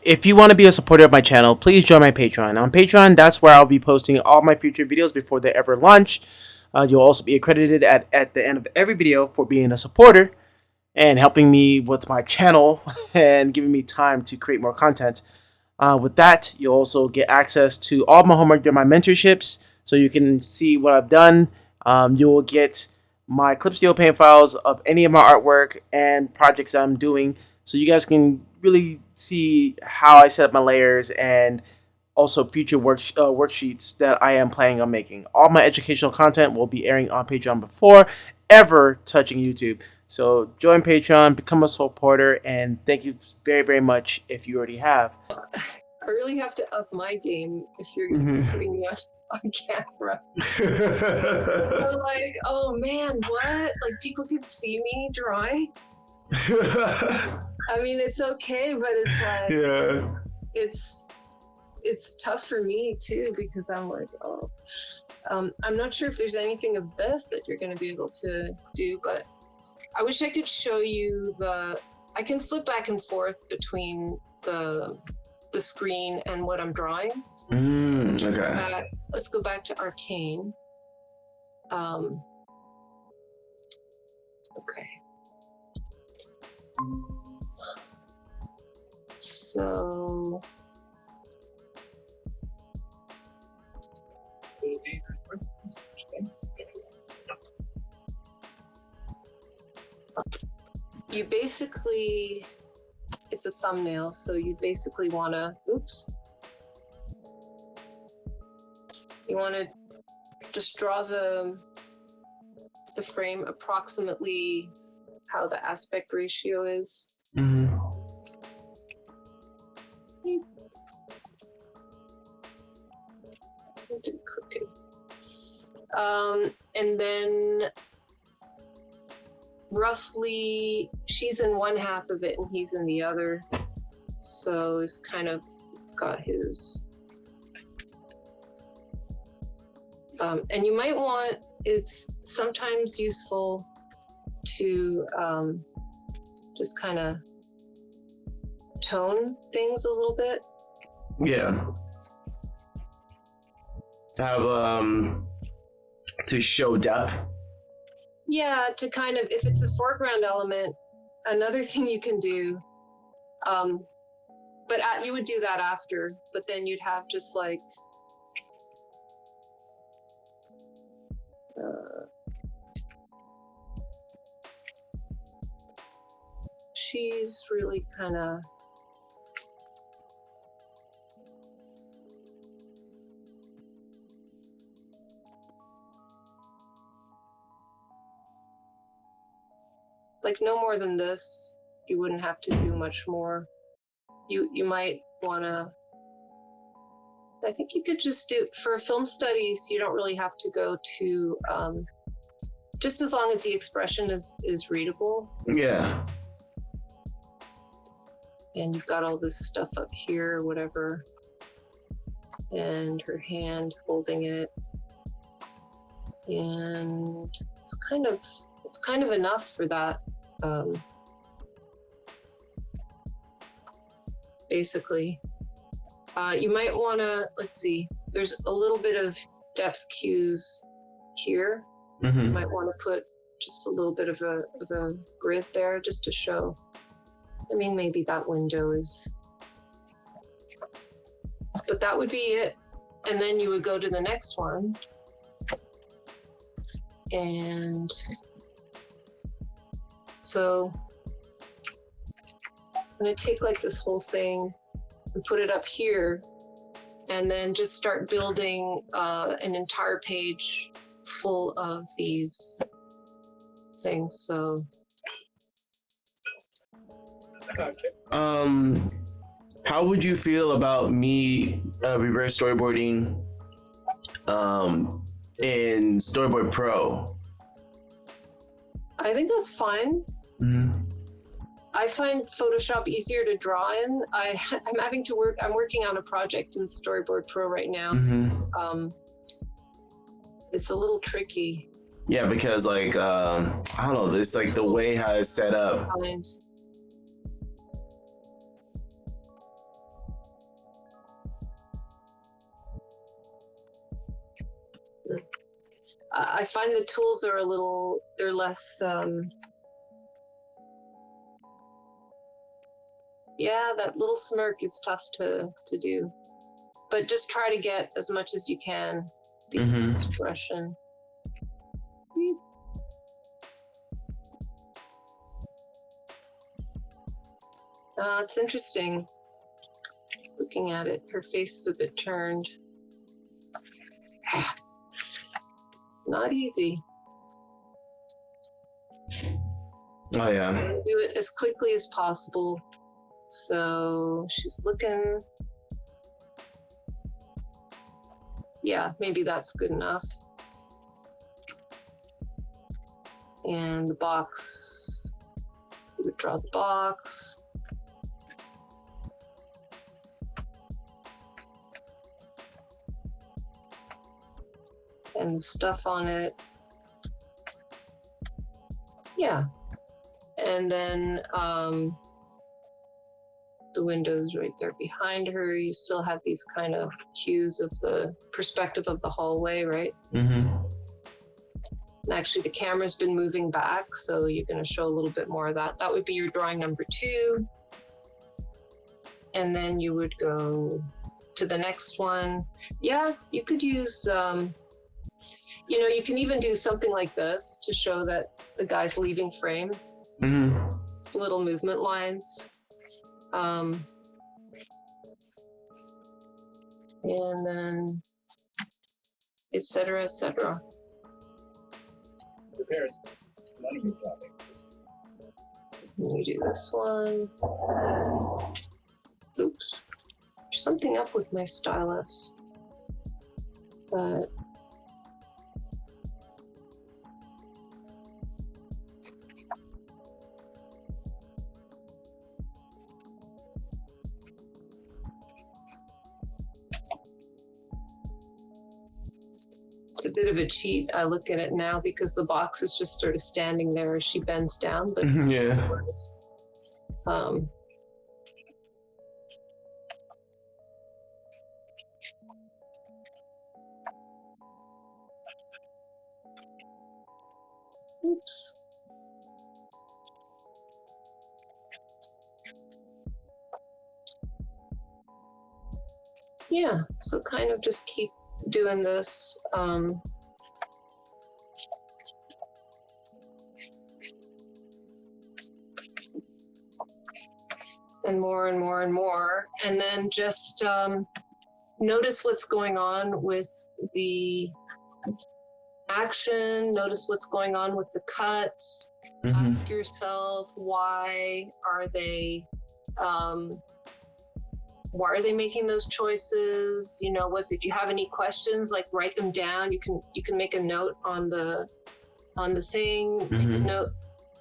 If you want to be a supporter of my channel, please join my Patreon. On Patreon, that's where I'll be posting all my future videos before they ever launch. You'll also be accredited at the end of every video for being a supporter and helping me with my channel and giving me time to create more content. With that, you'll also get access to all my homework during my mentorships, so you can see what I've done. You will get my clip studio paint files of any of my artwork and projects that I'm doing, so you guys can really see how I set up my layers and also future worksheets that I am planning on making. All my educational content will be airing on Patreon before ever touching YouTube. So join Patreon, become a supporter, and thank you very, very much if you already have. I really have to up my game if you're putting me on camera. I'm like, oh man, what? Like, people can see me drawing? I mean, it's okay, but it's like, yeah, it's tough for me too, because I'm like, oh, I'm not sure if there's anything of this that you're going to be able to do, but I wish I could show you I can flip back and forth between the screen and what I'm drawing. Okay. Let's go back to Arcane. Okay. So you basically, it's a thumbnail, so you basically want to, you want to just draw the frame approximately how the aspect ratio is. Crooked. And then roughly she's in one half of it and he's in the other, so it's kind of got his and you might want, it's sometimes useful to just kind of tone things a little bit. Yeah. Have to show depth. Yeah, to kind of, if it's a foreground element, another thing you can do, but you would do that after, but then you'd have just like, she's really kind of, like no more than this. You wouldn't have to do much more. You might want to, I think you could just do, for film studies, you don't really have to go to, just as long as the expression is readable. Yeah. And you've got all this stuff up here or whatever. And her hand holding it. And it's kind of enough for that. Basically. You might want to, let's see, there's a little bit of depth cues here. You might want to put just a little bit of a grid there just to show. I mean, maybe that window is, but that would be it. And then you would go to the next one. And so I'm going to take like this whole thing and put it up here, and then just start building an entire page full of these things. So how would you feel about me reverse storyboarding in Storyboard Pro? I think that's fine. I find Photoshop easier to draw in. I'm working on a project in Storyboard Pro right now. It's a little tricky. Yeah, because like I don't know, this like the way how it's set up. I find the tools are they're less, yeah, that little smirk is tough to do. But just try to get as much as you can, the expression. It's interesting looking at it. Her face is a bit turned. Not easy. Oh yeah. Do it as quickly as possible. So she's looking. Yeah, maybe that's good enough. And the box. We would draw the box. And the stuff on it. Yeah. And then the windows right there behind her. You still have these kind of cues of the perspective of the hallway, right? And actually the camera's been moving back, so you're going to show a little bit more of that. That would be your drawing number 2. And then you would go to the next one. Yeah, you could use... you can even do something like this to show that the guy's leaving frame. Little movement lines. And then, et cetera, et cetera. You do this one. Oops. There's something up with my stylus. But... a bit of a cheat. I look at it now because the box is just sort of standing there as she bends down, but yeah. Oops. Yeah, so kind of just keep doing this. And more and more and more. And then just notice what's going on with the action, notice what's going on with the cuts. Ask yourself, why are they making those choices? If you have any questions, like write them down. You can make a note on the thing. Make a note.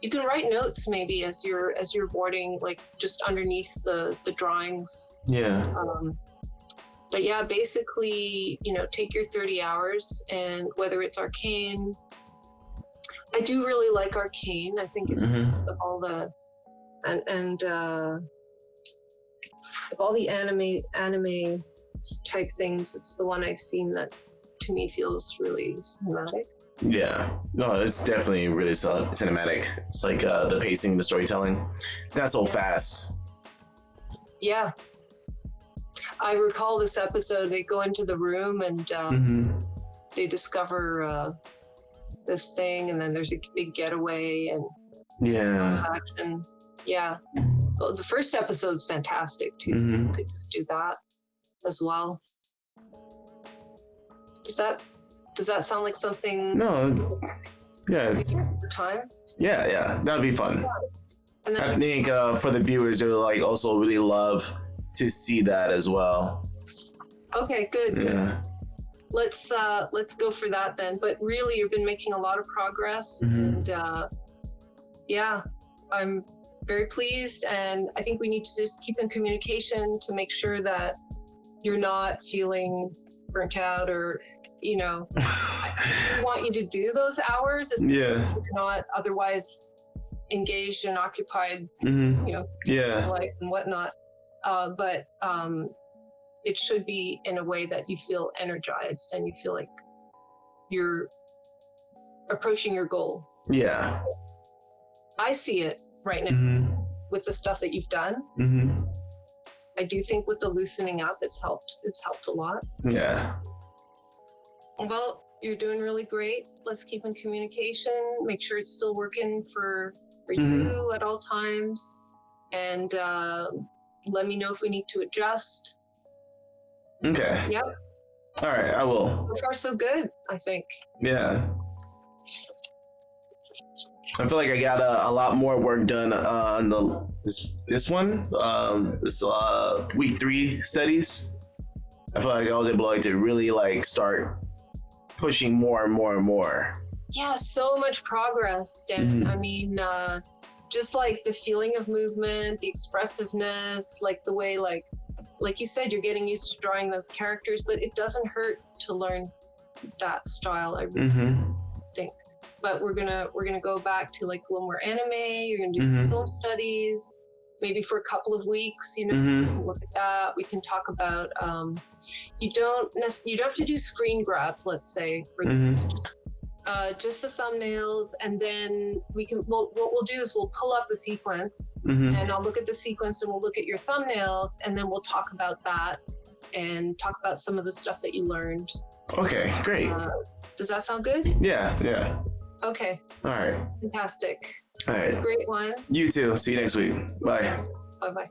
You can write notes maybe as you're boarding, like just underneath the drawings. Yeah. But yeah, basically, take your 30 hours, and whether it's Arcane, I do really like Arcane. I think it's of all the of all the anime type things, it's the one I've seen that to me feels really cinematic. Yeah, no, it's definitely really cinematic. It's like the pacing, the storytelling. It's not so fast. Yeah. I recall this episode, they go into the room and they discover this thing, and then there's a big getaway and action. Yeah. Well, the first episode's fantastic too. You could just do that as well. Does that sound like something? No. Yeah. It's time. Yeah. That'd be fun. And then I think for the viewers, they'll like also really love to see that as well. Okay, good. Yeah. Let's go for that then. But really, you've been making a lot of progress, and yeah, I'm very pleased. And I think we need to just keep in communication to make sure that you're not feeling burnt out, or I want you to do those hours as you're not otherwise engaged and occupied, life and whatnot. But it should be in a way that you feel energized and you feel like you're approaching your goal. Yeah. I see it right now Mm-hmm. with the stuff that you've done. Mm-hmm. I do think with the loosening up, it's helped a lot. Yeah. Well, you're doing really great. Let's keep in communication. Make sure it's still working for you at all times. And let me know if we need to adjust. Okay. Yep. All right, I will. So far, so good, I think. Yeah. I feel like I got a lot more work done on this one. This week 3 studies. I feel like I was able to really like start pushing more and more and more. Yeah, so much progress, Dan. I mean, just like the feeling of movement, the expressiveness, like the way, like you said, you're getting used to drawing those characters, but it doesn't hurt to learn that style. I really think. But we're gonna go back to like a little more anime. You're gonna do some film studies, maybe for a couple of weeks. You know, we can look at that. We can talk about. You don't have to do screen grabs. Let's say for this. Just the thumbnails, and then what we'll do is we'll pull up the sequence, and I'll look at the sequence, and we'll look at your thumbnails, and then we'll talk about that and talk about some of the stuff that you learned. Okay, great. Does that sound good? Yeah. Okay. All right. Fantastic. All right. Great one. You too. See you next week. Bye. Bye-bye.